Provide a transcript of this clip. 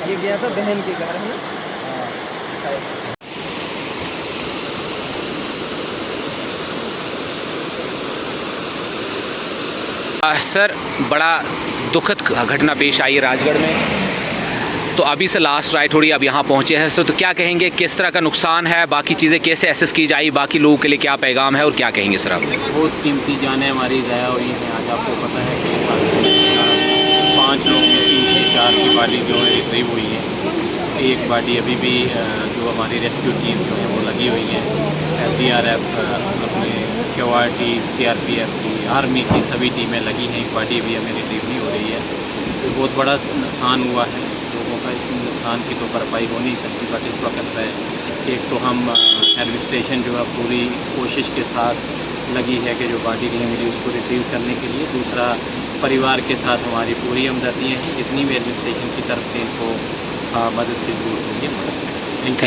ये गया था बहन के घर, है ना? सर, बड़ा दुखद घटना पेश आई है राजगढ़ में। तो अभी से लास्ट राइट थोड़ी अब यहाँ पहुँचे हैं सर, तो क्या कहेंगे, किस तरह का नुकसान है, बाकी चीज़ें कैसे एसेस की जाए, बाकी लोगों के लिए क्या पैगाम है और क्या कहेंगे सर आप? बहुत कीमती जानें हमारी ज़ाया हुई हैं। आज आपको पता है कि 5 लोग मिसिंग थे, 4 की बॉडी जो है रिट्रीव हुई है। एक बॉडी अभी भी जो हमारी रेस्क्यू टीम जो है वो लगी हुई है। SDRF, अपने KYT, CRPF की, आर्मी की सभी टीमें लगी हैं। एक बॉडी भी हमें रिट्रीव नहीं हो रही है। तो बहुत बड़ा नुकसान हुआ है लोगों का। इस नुकसान की तो भरपाई हो नहीं सकती, बट इस वक्त है एक तो हम एडमिनिस्ट्रेशन जो है पूरी कोशिश के साथ लगी है कि जो बॉडी नहीं मिली उसको रिट्रीव करने के लिए। दूसरा, परिवार के साथ हमारी पूरी हमदर्दी है। जितनी भी एडमिनिस्ट्रेशन की तरफ से इनको मदद की जरूरत होगी। Thank you.